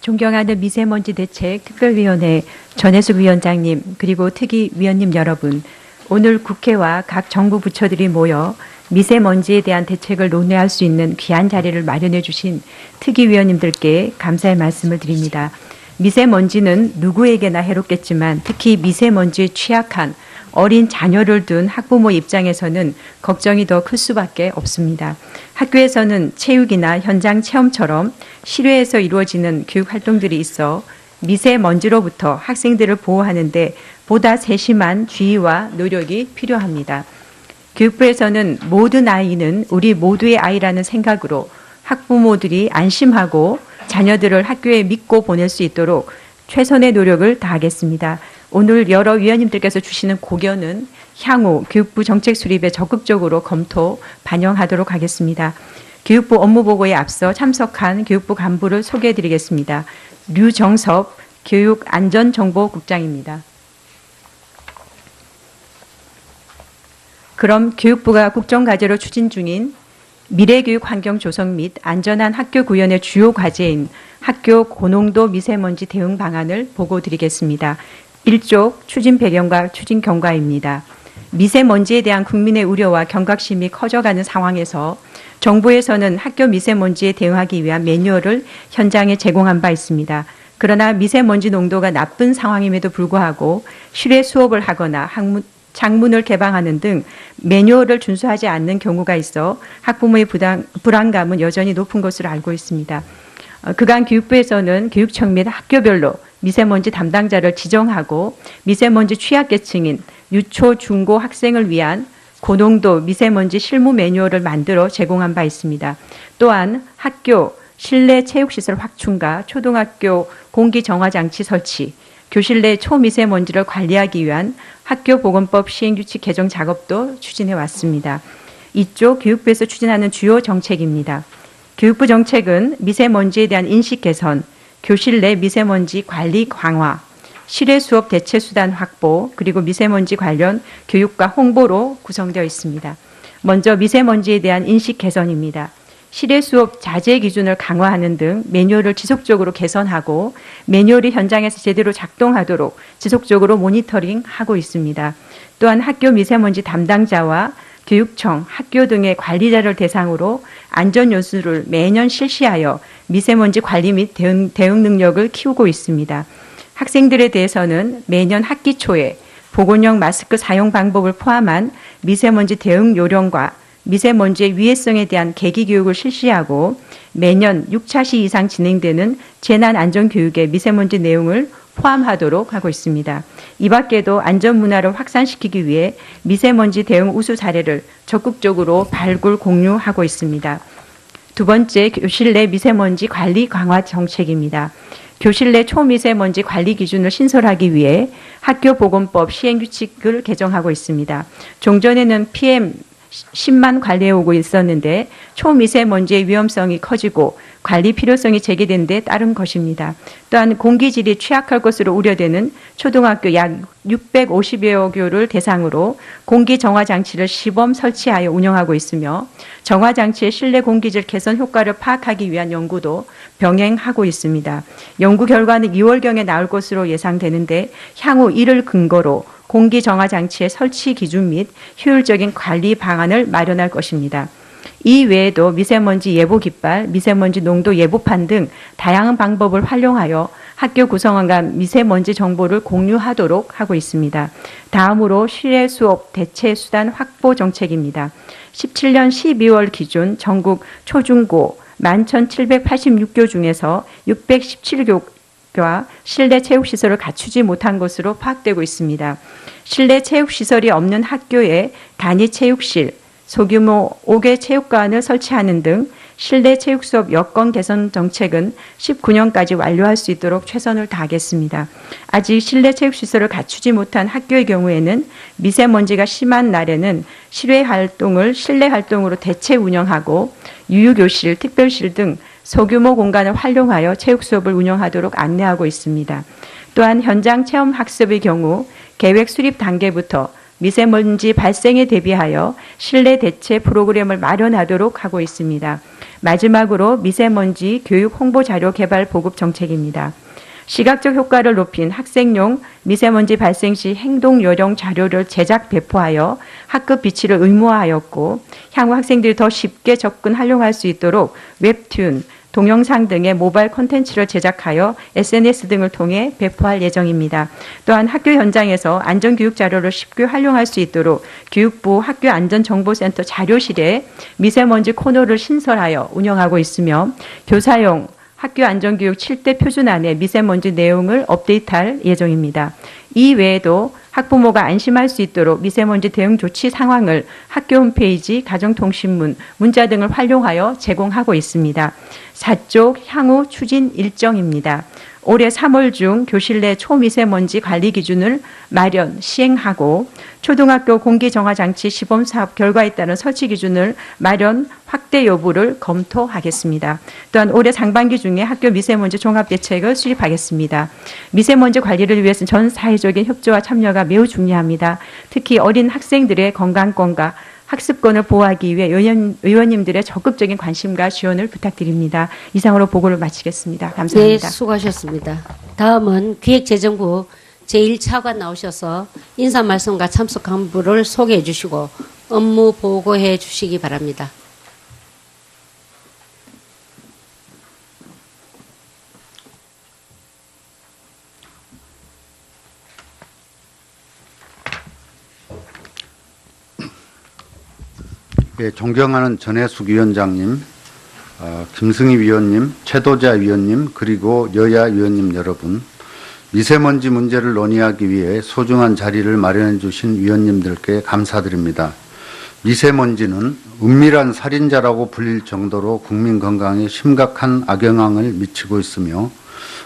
존경하는 미세먼지 대책 특별위원회 전혜숙 위원장님 그리고 특위위원님 여러분, 오늘 국회와 각 정부 부처들이 모여 미세먼지에 대한 대책을 논의할 수 있는 귀한 자리를 마련해 주신 특위위원님들께 감사의 말씀을 드립니다. 미세먼지는 누구에게나 해롭겠지만 특히 미세먼지에 취약한 어린 자녀를 둔 학부모 입장에서는 걱정이 더 클 수밖에 없습니다. 학교에서는 체육이나 현장 체험처럼 실외에서 이루어지는 교육 활동들이 있어 미세먼지로부터 학생들을 보호하는 데 보다 세심한 주의와 노력이 필요합니다. 교육부에서는 모든 아이는 우리 모두의 아이라는 생각으로 학부모들이 안심하고 자녀들을 학교에 믿고 보낼 수 있도록 최선의 노력을 다하겠습니다. 오늘 여러 위원님들께서 주시는 고견은 향후 교육부 정책 수립에 적극적으로 검토, 반영하도록 하겠습니다. 교육부 업무보고에 앞서 참석한 교육부 간부를 소개해드리겠습니다. 류정섭 교육안전정보국장입니다. 그럼 교육부가 국정과제로 추진 중인 미래교육 환경 조성 및 안전한 학교 구현의 주요 과제인 학교 고농도 미세먼지 대응 방안을 보고드리겠습니다. 1쪽 추진 배경과 추진 경과입니다. 미세먼지에 대한 국민의 우려와 경각심이 커져가는 상황에서 정부에서는 학교 미세먼지에 대응하기 위한 매뉴얼을 현장에 제공한 바 있습니다. 그러나 미세먼지 농도가 나쁜 상황임에도 불구하고 실외 수업을 하거나 창문을 개방하는 등 매뉴얼을 준수하지 않는 경우가 있어 학부모의 불안감은 여전히 높은 것으로 알고 있습니다. 그간 교육부에서는 교육청 및 학교별로 미세먼지 담당자를 지정하고 미세먼지 취약계층인 유초, 중고 학생을 위한 고농도 미세먼지 실무 매뉴얼을 만들어 제공한 바 있습니다. 또한 학교 실내 체육시설 확충과 초등학교 공기정화장치 설치, 교실 내 초미세먼지를 관리하기 위한 학교보건법 시행규칙 개정 작업도 추진해 왔습니다. 이쪽 교육부에서 추진하는 주요 정책입니다. 교육부 정책은 미세먼지에 대한 인식 개선, 교실 내 미세먼지 관리 강화, 실외 수업 대체 수단 확보, 그리고 미세먼지 관련 교육과 홍보로 구성되어 있습니다. 먼저 미세먼지에 대한 인식 개선입니다. 실외 수업 자제 기준을 강화하는 등 매뉴얼을 지속적으로 개선하고 매뉴얼이 현장에서 제대로 작동하도록 지속적으로 모니터링하고 있습니다. 또한 학교 미세먼지 담당자와 교육청, 학교 등의 관리자를 대상으로 안전연수를 매년 실시하여 미세먼지 관리 및 대응 능력을 키우고 있습니다. 학생들에 대해서는 매년 학기 초에 보건용 마스크 사용 방법을 포함한 미세먼지 대응 요령과 미세먼지의 위해성에 대한 계기 교육을 실시하고 매년 6차 시 이상 진행되는 재난안전교육에 미세먼지 내용을 포함하도록 하고 있습니다. 이 밖에도 안전문화를 확산시키기 위해 미세먼지 대응 우수 사례를 적극적으로 발굴 공유하고 있습니다. 두 번째, 교실 내 미세먼지 관리 강화 정책입니다. 교실 내 초미세먼지 관리 기준을 신설하기 위해 학교보건법 시행규칙을 개정하고 있습니다. 종전에는 PM 10만 관리해 오고 있었는데 초미세먼지의 위험성이 커지고 관리 필요성이 제기된 데 따른 것입니다. 또한 공기질이 취약할 것으로 우려되는 초등학교 약 650여 교를 대상으로 공기정화장치를 시범 설치하여 운영하고 있으며 정화장치의 실내 공기질 개선 효과를 파악하기 위한 연구도 병행하고 있습니다. 연구 결과는 2월경에 나올 것으로 예상되는데 향후 이를 근거로 공기정화장치의 설치 기준 및 효율적인 관리 방안을 마련할 것입니다. 이 외에도 미세먼지 예보 깃발, 미세먼지 농도 예보판 등 다양한 방법을 활용하여 학교 구성원과 미세먼지 정보를 공유하도록 하고 있습니다. 다음으로 실외 수업 대체 수단 확보 정책입니다. 17년 12월 기준 전국 초중고 11,786교 중에서 617교가 실내 체육시설을 갖추지 못한 것으로 파악되고 있습니다. 실내 체육시설이 없는 학교에 단위 체육실, 소규모 5개 체육관을 설치하는 등 실내 체육 수업 여건 개선 정책은 19년까지 완료할 수 있도록 최선을 다하겠습니다. 아직 실내 체육 시설을 갖추지 못한 학교의 경우에는 미세먼지가 심한 날에는 실외 활동을 실내 활동으로 대체 운영하고 유유교실, 특별실 등 소규모 공간을 활용하여 체육 수업을 운영하도록 안내하고 있습니다. 또한 현장 체험 학습의 경우 계획 수립 단계부터 미세먼지 발생에 대비하여 실내 대체 프로그램을 마련하도록 하고 있습니다. 마지막으로 미세먼지 교육 홍보 자료 개발 보급 정책입니다. 시각적 효과를 높인 학생용 미세먼지 발생 시 행동 요령 자료를 제작 배포하여 학급 비치를 의무화하였고, 향후 학생들이 더 쉽게 접근 활용할 수 있도록 웹툰, 동영상 등의 모바일 콘텐츠를 제작하여 SNS 등을 통해 배포할 예정입니다. 또한 학교 현장에서 안전교육 자료를 쉽게 활용할 수 있도록 교육부 학교안전정보센터 자료실에 미세먼지 코너를 신설하여 운영하고 있으며, 교사용 학교 안전교육 7대 표준안에 미세먼지 내용을 업데이트할 예정입니다. 이 외에도 학부모가 안심할 수 있도록 미세먼지 대응 조치 상황을 학교 홈페이지, 가정통신문, 문자 등을 활용하여 제공하고 있습니다. 4쪽 향후 추진 일정입니다. 올해 3월 중 교실 내 초미세먼지 관리 기준을 마련, 시행하고, 초등학교 공기정화장치 시범사업 결과에 따른 설치 기준을 마련, 확대 여부를 검토하겠습니다. 또한 올해 상반기 중에 학교 미세먼지 종합대책을 수립하겠습니다. 미세먼지 관리를 위해서는 전 사회적인 협조와 참여가 매우 중요합니다. 특히 어린 학생들의 건강권과 학습권을 보호하기 위해 의원님들의 적극적인 관심과 지원을 부탁드립니다. 이상으로 보고를 마치겠습니다. 감사합니다. 네, 수고하셨습니다. 다음은 기획재정부 제1차관 나오셔서 인사 말씀과 참석 간부를 소개해 주시고 업무 보고해 주시기 바랍니다. 예, 존경하는 전해숙 위원장님, 김승희 위원님, 최도자 위원님, 그리고 여야 위원님 여러분, 미세먼지 문제를 논의하기 위해 소중한 자리를 마련해 주신 위원님들께 감사드립니다. 미세먼지는 은밀한 살인자라고 불릴 정도로 국민 건강에 심각한 악영향을 미치고 있으며,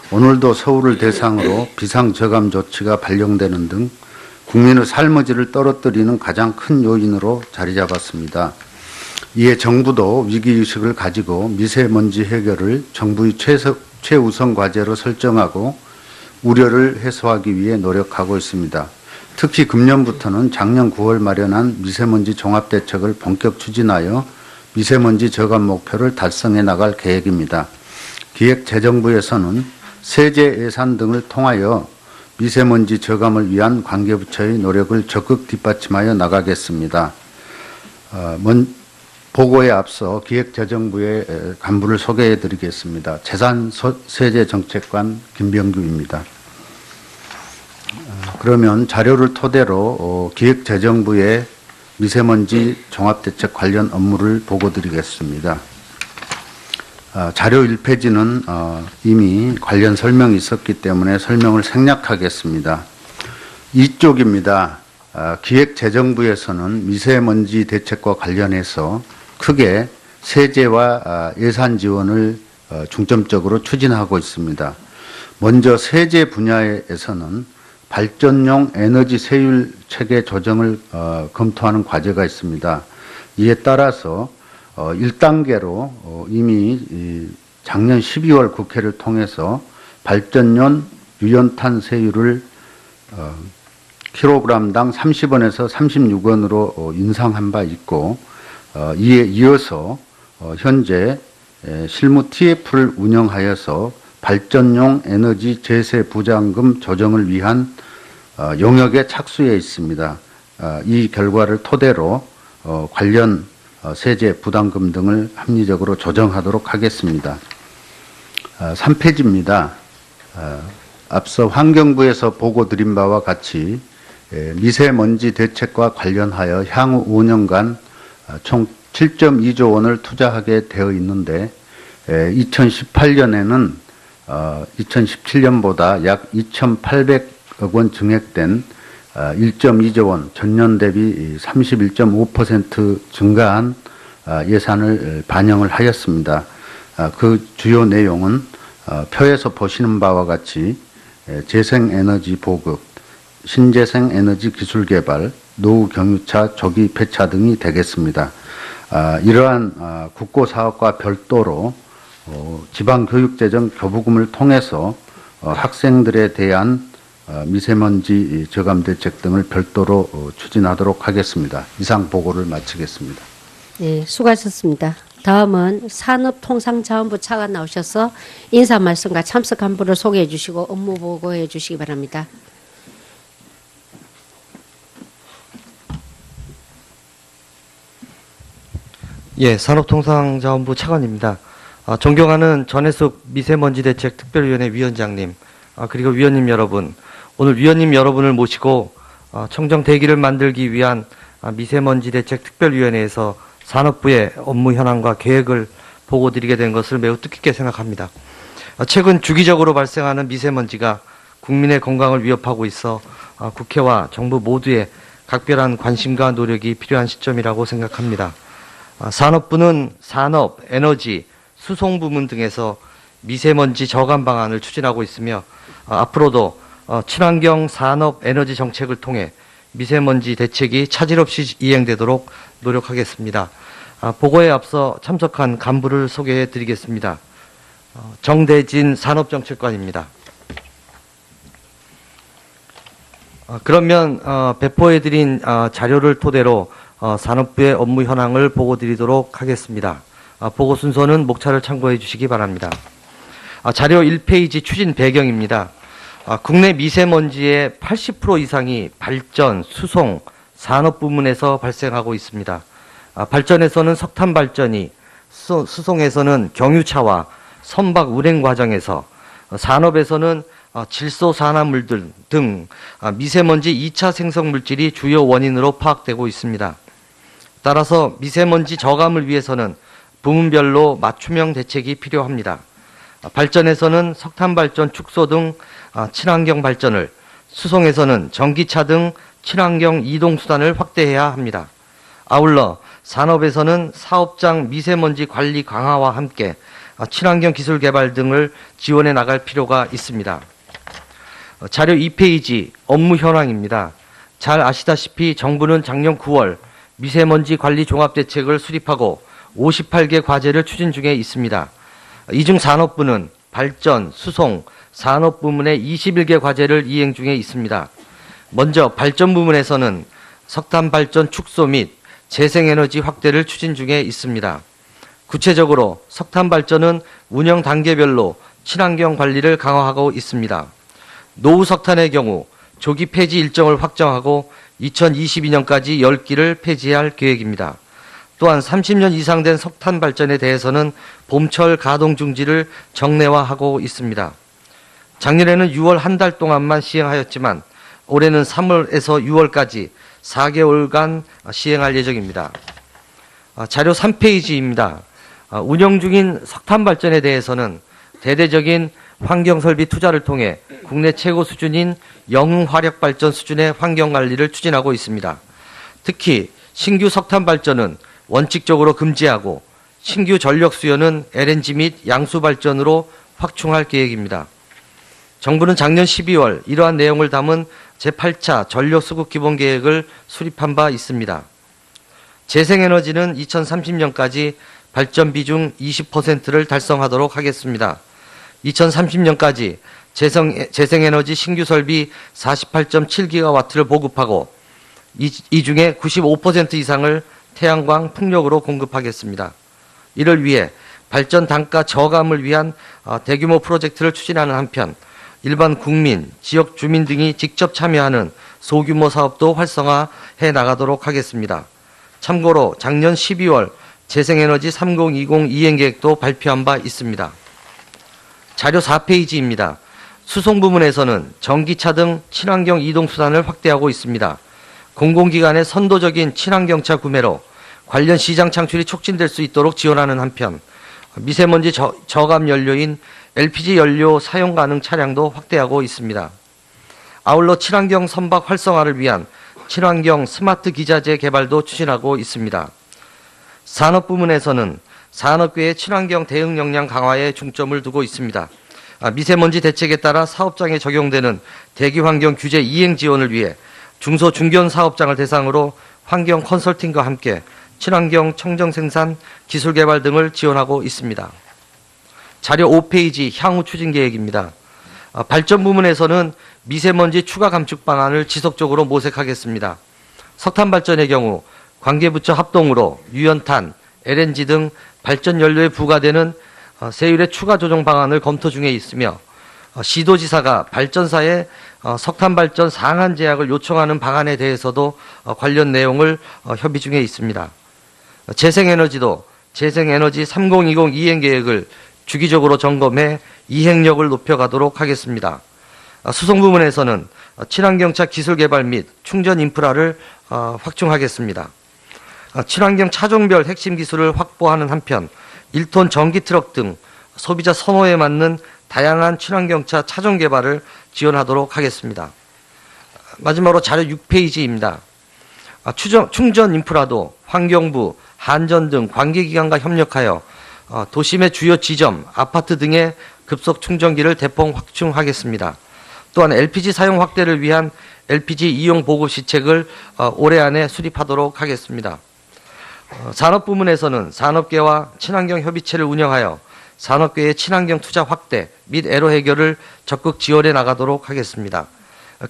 오늘도 서울을 대상으로 비상저감 조치가 발령되는 등 국민의 삶의 질을 떨어뜨리는 가장 큰 요인으로 자리 잡았습니다. 이에 정부도 위기의식을 가지고 미세먼지 해결을 정부의 최우선 과제로 설정하고 우려를 해소하기 위해 노력하고 있습니다. 특히 금년부터는 작년 9월 마련한 미세먼지 종합대책을 본격 추진하여 미세먼지 저감 목표를 달성해 나갈 계획입니다. 기획재정부에서는 세제 예산 등을 통하여 미세먼지 저감을 위한 관계부처의 노력을 적극 뒷받침하여 나가겠습니다. 보고에 앞서 기획재정부의 간부를 소개해 드리겠습니다. 재산세제정책관 김병규입니다. 그러면 자료를 토대로 기획재정부의 미세먼지 종합대책 관련 업무를 보고 드리겠습니다. 자료 1페이지는 이미 관련 설명이 있었기 때문에 설명을 생략하겠습니다. 2쪽입니다. 기획재정부에서는 미세먼지 대책과 관련해서 크게 세제와 예산 지원을 중점적으로 추진하고 있습니다. 먼저 세제 분야에서는 발전용 에너지 세율 체계 조정을 검토하는 과제가 있습니다. 이에 따라서 1단계로 이미 작년 12월 국회를 통해서 발전용 유연탄세율을 킬로그램당 30원에서 36원으로 인상한 바 있고, 이에 이어서 현재 실무 TF를 운영하여서 발전용 에너지 재세 부담금 조정을 위한 용역에 착수해 있습니다. 이 결과를 토대로 관련 세제 부담금 등을 합리적으로 조정하도록 하겠습니다. 3페이지입니다. 앞서 환경부에서 보고 드린 바와 같이 미세먼지 대책과 관련하여 향후 5년간 총 7.2조 원을 투자하게 되어 있는데, 2018년에는 2017년보다 약 2,800억 원 증액된 1.2조 원, 전년 대비 31.5% 증가한 예산을 반영을 하였습니다. 그 주요 내용은 표에서 보시는 바와 같이 재생에너지 보급, 신재생에너지 기술 개발, 노후 경유차 조기 폐차 등이 되겠습니다. 이러한 국고 사업과 별도로 지방교육재정 교부금을 통해서 학생들에 대한 미세먼지 저감 대책 등을 별도로 추진하도록 하겠습니다. 이상 보고를 마치겠습니다. 네, 수고하셨습니다. 다음은 산업통상자원부 차관 나오셔서 인사 말씀과 참석 간부를 소개해 주시고 업무 보고해 주시기 바랍니다. 예, 산업통상자원부 차관입니다. 존경하는 전해숙 미세먼지대책특별위원회 위원장님, 그리고 위원님 여러분, 오늘 위원님 여러분을 모시고 청정 대기를 만들기 위한 미세먼지대책특별위원회에서 산업부의 업무 현황과 계획을 보고드리게 된 것을 매우 뜻깊게 생각합니다. 최근 주기적으로 발생하는 미세먼지가 국민의 건강을 위협하고 있어 국회와 정부 모두의 각별한 관심과 노력이 필요한 시점이라고 생각합니다. 산업부는 산업, 에너지, 수송 부문 등에서 미세먼지 저감 방안을 추진하고 있으며 앞으로도 친환경 산업 에너지 정책을 통해 미세먼지 대책이 차질 없이 이행되도록 노력하겠습니다. 보고에 앞서 참석한 간부를 소개해 드리겠습니다. 정대진 산업정책관입니다. 그러면 배포해 드린 자료를 토대로 산업부의 업무 현황을 보고 드리도록 하겠습니다. 보고 순서는 목차를 참고해 주시기 바랍니다. 자료 1페이지 추진 배경입니다. 국내 미세먼지의 80% 이상이 발전, 수송, 산업 부문에서 발생하고 있습니다. 발전에서는 석탄 발전이, 수송에서는 경유차와 선박 운행 과정에서, 산업에서는 질소 산화물 등 미세먼지 2차 생성 물질이 주요 원인으로 파악되고 있습니다. 따라서 미세먼지 저감을 위해서는 부문별로 맞춤형 대책이 필요합니다. 발전에서는 석탄 발전 축소 등 친환경 발전을, 수송에서는 전기차 등 친환경 이동 수단을 확대해야 합니다. 아울러 산업에서는 사업장 미세먼지 관리 강화와 함께 친환경 기술 개발 등을 지원해 나갈 필요가 있습니다. 자료 2페이지 업무 현황입니다. 잘 아시다시피 정부는 작년 9월 미세먼지 관리 종합대책을 수립하고 58개 과제를 추진 중에 있습니다. 이 중 산업부는 발전, 수송, 산업 부문의 21개 과제를 이행 중에 있습니다. 먼저 발전 부문에서는 석탄 발전 축소 및 재생에너지 확대를 추진 중에 있습니다. 구체적으로 석탄 발전은 운영 단계별로 친환경 관리를 강화하고 있습니다. 노후 석탄의 경우 조기 폐지 일정을 확정하고 2022년까지 10기를 폐지할 계획입니다. 또한 30년 이상 된 석탄 발전에 대해서는 봄철 가동 중지를 정례화하고 있습니다. 작년에는 6월 한 달 동안만 시행하였지만 올해는 3월에서 6월까지 4개월간 시행할 예정입니다. 자료 3페이지입니다. 운영 중인 석탄 발전에 대해서는 대대적인 환경설비 투자를 통해 국내 최고 수준인 영흥 화력 발전 수준의 환경관리를 추진하고 있습니다. 특히 신규 석탄 발전은 원칙적으로 금지하고 신규 전력 수요는 LNG 및 양수 발전으로 확충할 계획입니다. 정부는 작년 12월 이러한 내용을 담은 제8차 전력수급 기본계획을 수립한 바 있습니다. 재생에너지는 2030년까지 발전 비중 20%를 달성하도록 하겠습니다. 2030년까지 재생에너지 신규 설비 48.7기가와트를 보급하고 이 중에 95% 이상을 태양광 풍력으로 공급하겠습니다. 이를 위해 발전 단가 저감을 위한 대규모 프로젝트를 추진하는 한편 일반 국민, 지역 주민 등이 직접 참여하는 소규모 사업도 활성화해 나가도록 하겠습니다. 참고로 작년 12월 재생에너지 3020 이행계획도 발표한 바 있습니다. 자료 4페이지입니다. 수송 부문에서는 전기차 등 친환경 이동수단을 확대하고 있습니다. 공공기관의 선도적인 친환경차 구매로 관련 시장 창출이 촉진될 수 있도록 지원하는 한편 미세먼지 저감 연료인 LPG 연료 사용 가능 차량도 확대하고 있습니다. 아울러 친환경 선박 활성화를 위한 친환경 스마트 기자재 개발도 추진하고 있습니다. 산업 부문에서는 산업계의 친환경 대응 역량 강화에 중점을 두고 있습니다. 미세먼지 대책에 따라 사업장에 적용되는 대기환경 규제 이행 지원을 위해 중소 중견 사업장을 대상으로 환경 컨설팅과 함께 친환경 청정 생산, 기술 개발 등을 지원하고 있습니다. 자료 5페이지 향후 추진 계획입니다. 발전 부문에서는 미세먼지 추가 감축 방안을 지속적으로 모색하겠습니다. 석탄 발전의 경우 관계부처 합동으로 유연탄, LNG 등 발전 연료에 부과되는 세율의 추가 조정 방안을 검토 중에 있으며 시도지사가 발전사에 석탄 발전 상한 제약을 요청하는 방안에 대해서도 관련 내용을 협의 중에 있습니다. 재생에너지도 재생에너지 3020 이행 계획을 주기적으로 점검해 이행력을 높여가도록 하겠습니다. 수송 부문에서는 친환경차 기술 개발 및 충전 인프라를 확충하겠습니다. 친환경 차종별 핵심 기술을 확보하는 한편 1톤 전기 트럭 등 소비자 선호에 맞는 다양한 친환경차 차종 개발을 지원하도록 하겠습니다. 마지막으로 자료 6페이지입니다. 충전 인프라도 환경부, 한전 등 관계기관과 협력하여 도심의 주요 지점, 아파트 등의 급속 충전기를 대폭 확충하겠습니다. 또한 LPG 사용 확대를 위한 LPG 이용 보급 시책을 올해 안에 수립하도록 하겠습니다. 산업 부문에서는 산업계와 친환경 협의체를 운영하여 산업계의 친환경 투자 확대 및 애로 해결을 적극 지원해 나가도록 하겠습니다.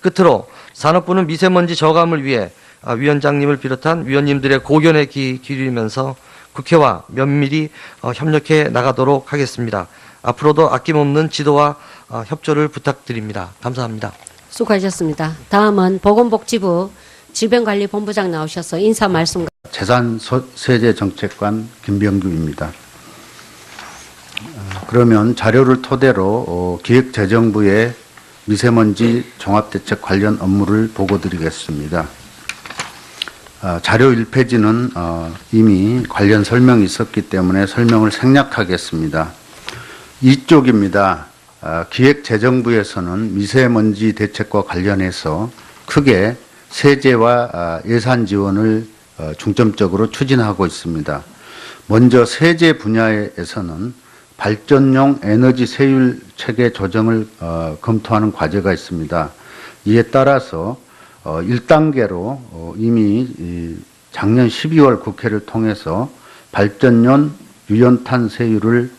끝으로 산업부는 미세먼지 저감을 위해 위원장님을 비롯한 위원님들의 고견에 기울이면서 국회와 면밀히 협력해 나가도록 하겠습니다. 앞으로도 아낌없는 지도와 협조를 부탁드립니다. 감사합니다. 수고하셨습니다. 다음은 보건복지부 질병관리본부장 나오셔서 인사 말씀. 재산세제정책관 김병규입니다. 그러면 자료를 토대로 기획재정부의 미세먼지 종합대책 관련 업무를 보고드리겠습니다. 자료 1페이지는 이미 관련 설명이 있었기 때문에 설명을 생략하겠습니다. 이쪽입니다. 기획재정부에서는 미세먼지 대책과 관련해서 크게 세제와 예산 지원을 중점적으로 추진하고 있습니다. 먼저 세제 분야에서는 발전용 에너지 세율 체계 조정을 검토하는 과제가 있습니다. 이에 따라서 1단계로 이미 작년 12월 국회를 통해서 발전용 유연탄 세율을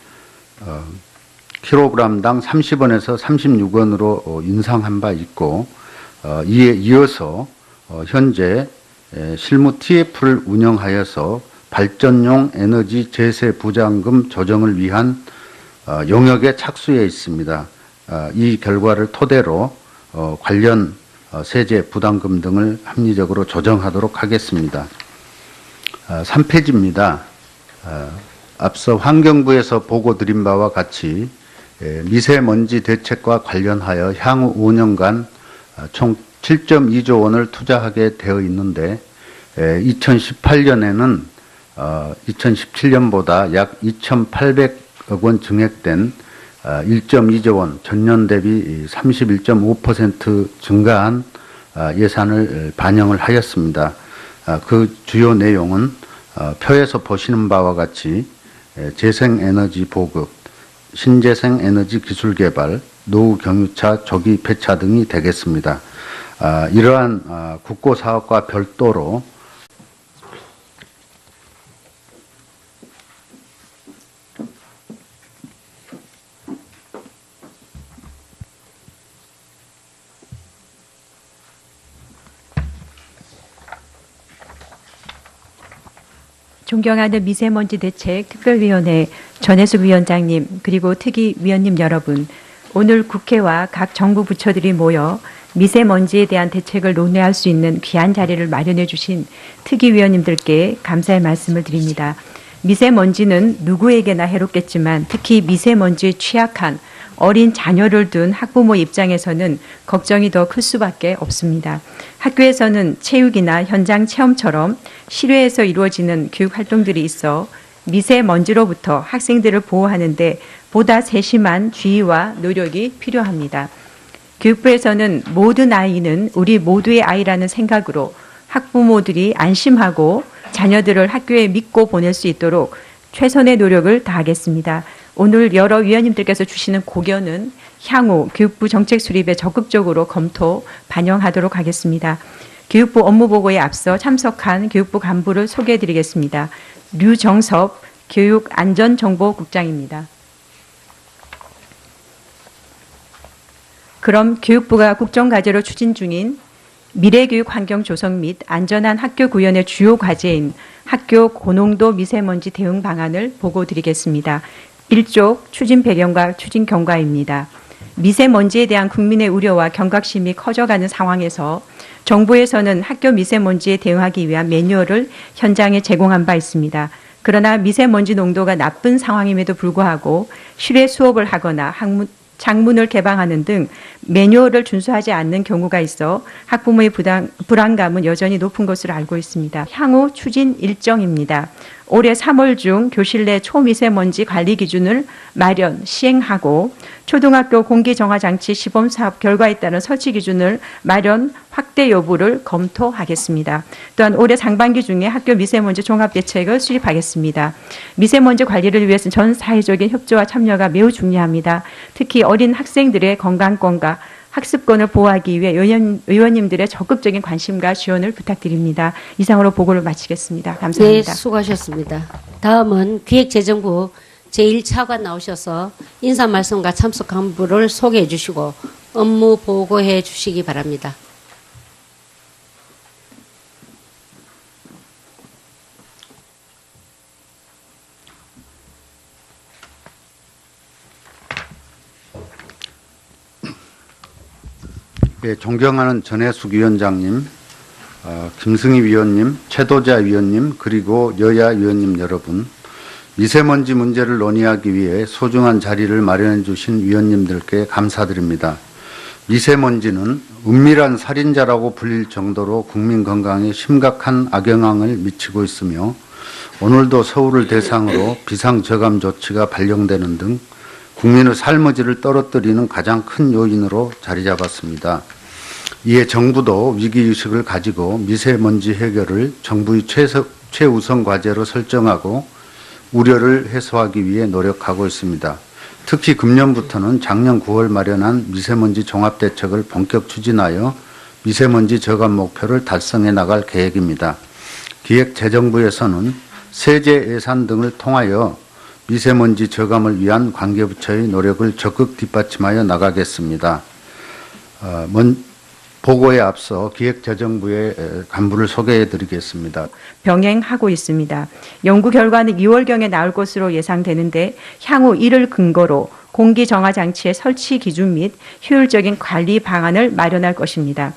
킬로그램당 30원에서 36원으로 인상한 바 있고, 이에 이어서 현재 실무 TF를 운영하여서 발전용 에너지 재세 부담금 조정을 위한 용역에 착수해 있습니다. 이 결과를 토대로 관련 세제 부담금 등을 합리적으로 조정하도록 하겠습니다. 3페이지입니다. 앞서 환경부에서 보고드린 바와 같이 미세먼지 대책과 관련하여 향후 5년간 총 7.2조 원을 투자하게 되어 있는데 2018년에는 2017년보다 약 2,800억 원 증액된 1.2조 원, 전년 대비 31.5% 증가한 예산을 반영을 하였습니다. 그 주요 내용은 표에서 보시는 바와 같이 재생에너지 보급, 신재생에너지 기술 개발, 노후 경유차 조기 폐차 등이 되겠습니다. 이러한 국고 사업과 별도로 존경하는 미세먼지 대책 특별위원회 전혜숙 위원장님 그리고 특위위원님 여러분, 오늘 국회와 각 정부 부처들이 모여 미세먼지에 대한 대책을 논의할 수 있는 귀한 자리를 마련해 주신 특위위원님들께 감사의 말씀을 드립니다. 미세먼지는 누구에게나 해롭겠지만 특히 미세먼지에 취약한 어린 자녀를 둔 학부모 입장에서는 걱정이 더 클 수밖에 없습니다. 학교에서는 체육이나 현장 체험처럼 실외에서 이루어지는 교육 활동들이 있어 미세먼지로부터 학생들을 보호하는 데 보다 세심한 주의와 노력이 필요합니다. 교육부에서는 모든 아이는 우리 모두의 아이라는 생각으로 학부모들이 안심하고 자녀들을 학교에 믿고 보낼 수 있도록 최선의 노력을 다하겠습니다. 오늘 여러 위원님들께서 주시는 고견은 향후 교육부 정책 수립에 적극적으로 검토, 반영하도록 하겠습니다. 교육부 업무보고에 앞서 참석한 교육부 간부를 소개해드리겠습니다. 류정섭 교육안전정보국장입니다. 그럼 교육부가 국정과제로 추진 중인 미래교육 환경 조성 및 안전한 학교 구현의 주요 과제인 학교 고농도 미세먼지 대응 방안을 보고 드리겠습니다. 1쪽 추진 배경과 추진 경과입니다. 미세먼지에 대한 국민의 우려와 경각심이 커져가는 상황에서 정부에서는 학교 미세먼지에 대응하기 위한 매뉴얼을 현장에 제공한 바 있습니다. 그러나 미세먼지 농도가 나쁜 상황임에도 불구하고 실외 수업을 하거나 창문을 개방하는 등 매뉴얼을 준수하지 않는 경우가 있어 학부모의 불안감은 여전히 높은 것으로 알고 있습니다. 향후 추진 일정입니다. 올해 3월 중 교실 내 초미세먼지 관리 기준을 마련, 시행하고 초등학교 공기정화장치 시범사업 결과에 따른 설치 기준을 마련, 확대 여부를 검토하겠습니다. 또한 올해 상반기 중에 학교 미세먼지 종합대책을 수립하겠습니다. 미세먼지 관리를 위해서는 전 사회적인 협조와 참여가 매우 중요합니다. 특히 어린 학생들의 건강권과 학습권을 보호하기 위해 의원님들의 적극적인 관심과 지원을 부탁드립니다. 이상으로 보고를 마치겠습니다. 감사합니다. 네, 수고하셨습니다. 다음은 기획재정부 제1차관 나오셔서 인사 말씀과 참석 간부를 소개해 주시고 업무 보고해 주시기 바랍니다. 예, 존경하는 전해숙 위원장님, 김승희 위원님, 최도자 위원님, 그리고 여야 위원님 여러분, 미세먼지 문제를 논의하기 위해 소중한 자리를 마련해 주신 위원님들께 감사드립니다. 미세먼지는 은밀한 살인자라고 불릴 정도로 국민 건강에 심각한 악영향을 미치고 있으며 오늘도 서울을 대상으로 비상저감 조치가 발령되는 등 국민의 삶의 질을 떨어뜨리는 가장 큰 요인으로 자리 잡았습니다. 이에 정부도 위기의식을 가지고 미세먼지 해결을 정부의 최우선 과제로 설정하고 우려를 해소하기 위해 노력하고 있습니다. 특히 금년부터는 작년 9월 마련한 미세먼지 종합대책을 본격 추진하여 미세먼지 저감 목표를 달성해 나갈 계획입니다. 기획재정부에서는 세제 예산 등을 통하여 미세먼지 저감을 위한 관계부처의 노력을 적극 뒷받침하여 나가겠습니다. 보고에 앞서 기획재정부의 간부를 소개해 드리겠습니다. 병행하고 있습니다. 연구 결과는 2월경에 나올 것으로 예상되는데 향후 이를 근거로 공기정화장치의 설치 기준 및 효율적인 관리 방안을 마련할 것입니다.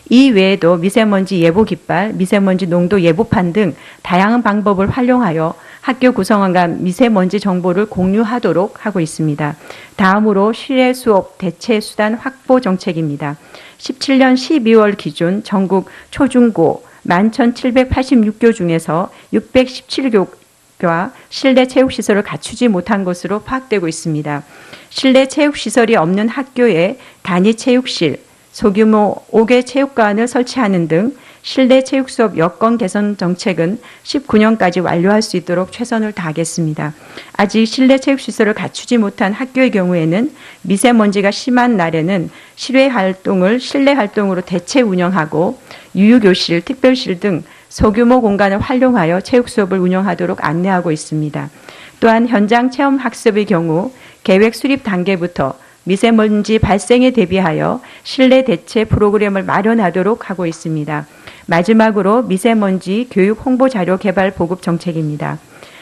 이 외에도 미세먼지 예보 깃발, 미세먼지 농도 예보판 등 다양한 방법을 활용하여 학교 구성원 간 미세먼지 정보를 공유하도록 하고 있습니다. 다음으로 실외 수업 대체 수단 확보 정책입니다. 17년 12월 기준 전국 초중고 11,786교 중에서 617교가 실내 체육시설을 갖추지 못한 것으로 파악되고 있습니다. 실내 체육시설이 없는 학교에 단위 체육실, 소규모 5개 체육관을 설치하는 등 실내 체육 수업 여건 개선 정책은 19년까지 완료할 수 있도록 최선을 다하겠습니다. 아직 실내 체육 시설을 갖추지 못한 학교의 경우에는 미세먼지가 심한 날에는 실외 활동을 실내 활동으로 대체 운영하고 유유교실, 특별실 등 소규모 공간을 활용하여 체육 수업을 운영하도록 안내하고 있습니다. 또한 현장 체험 학습의 경우 계획 수립 단계부터 미세먼지 발생에 대비하여 실내 대체 프로그램을 마련하도록 하고 있습니다. 마지막으로 미세먼지 교육 홍보 자료 개발 보급 정책입니다.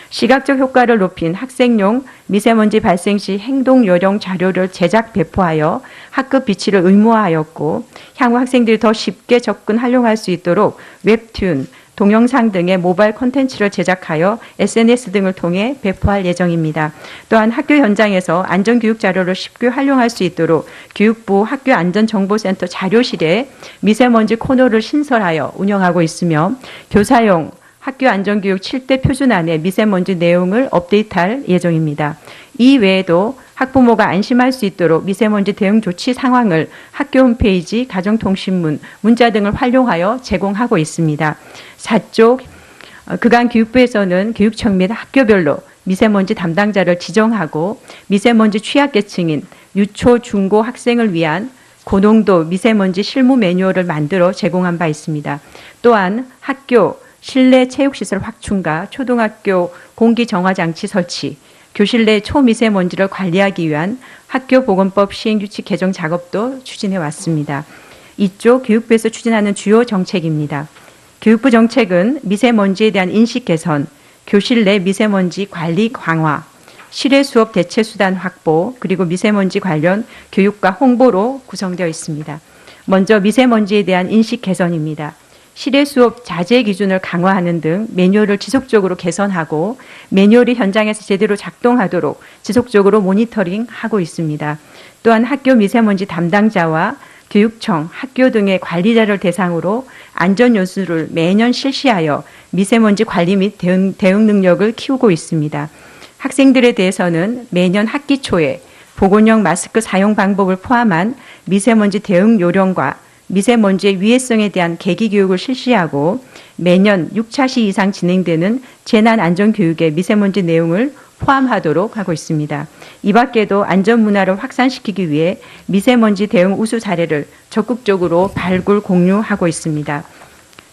시각적 효과를 높인 학생용 미세먼지 발생 시 행동 요령 자료를 제작 배포하여 학급 비치를 의무화하였고 향후 학생들이 더 쉽게 접근 활용할 수 있도록 웹툰, 동영상 등의 모바일 콘텐츠를 제작하여 SNS 등을 통해 배포할 예정입니다. 또한 학교 현장에서 안전교육 자료를 쉽게 활용할 수 있도록 교육부 학교안전정보센터 자료실에 미세먼지 코너를 신설하여 운영하고 있으며 교사용 학교안전교육 7대 표준안에 미세먼지 내용을 업데이트할 예정입니다. 이 외에도 학부모가 안심할 수 있도록 미세먼지 대응 조치 상황을 학교 홈페이지, 가정통신문, 문자 등을 활용하여 제공하고 있습니다. 4쪽 그간교육부에서는 교육청 및 학교별로 미세먼지 담당자를 지정하고 미세먼지 취약계층인 유초, 중고 학생을 위한 고농도 미세먼지 실무 매뉴얼을 만들어 제공한 바 있습니다. 또한 학교 실내 체육시설 확충과 초등학교 공기정화장치 설치, 교실 내 초미세먼지를 관리하기 위한 학교보건법 시행규칙 개정 작업도 추진해 왔습니다. 이쪽 교육부에서 추진하는 주요 정책입니다. 교육부 정책은 미세먼지에 대한 인식 개선, 교실 내 미세먼지 관리 강화, 실외 수업 대체 수단 확보, 그리고 미세먼지 관련 교육과 홍보로 구성되어 있습니다. 먼저 미세먼지에 대한 인식 개선입니다. 실외 수업 자제 기준을 강화하는 등 매뉴얼을 지속적으로 개선하고 매뉴얼이 현장에서 제대로 작동하도록 지속적으로 모니터링하고 있습니다. 또한 학교 미세먼지 담당자와 교육청, 학교 등의 관리자를 대상으로 안전 요소를 매년 실시하여 미세먼지 관리 및 대응 능력을 키우고 있습니다. 학생들에 대해서는 매년 학기 초에 보건용 마스크 사용 방법을 포함한 미세먼지 대응 요령과 미세먼지의 위해성에 대한 계기 교육을 실시하고 매년 6차 시 이상 진행되는 재난안전교육에 미세먼지 내용을 포함하도록 하고 있습니다. 이 밖에도 안전문화를 확산시키기 위해 미세먼지 대응 우수 사례를 적극적으로 발굴 공유하고 있습니다.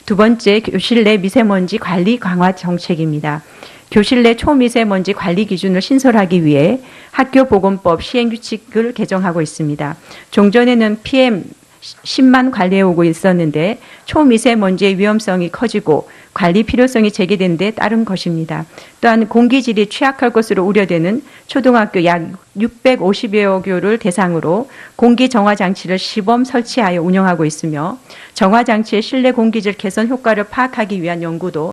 두 번째, 교실 내 미세먼지 관리 강화 정책입니다. 교실 내 초미세먼지 관리 기준을 신설하기 위해 학교보건법 시행규칙을 개정하고 있습니다. 종전에는 PM 10만 관리해 오고 있었는데 초미세먼지의 위험성이 커지고 관리 필요성이 제기된 데 따른 것입니다. 또한 공기질이 취약할 것으로 우려되는 초등학교 약 650여 교를 대상으로 공기 정화 장치를 시범 설치하여 운영하고 있으며 정화 장치의 실내 공기질 개선 효과를 파악하기 위한 연구도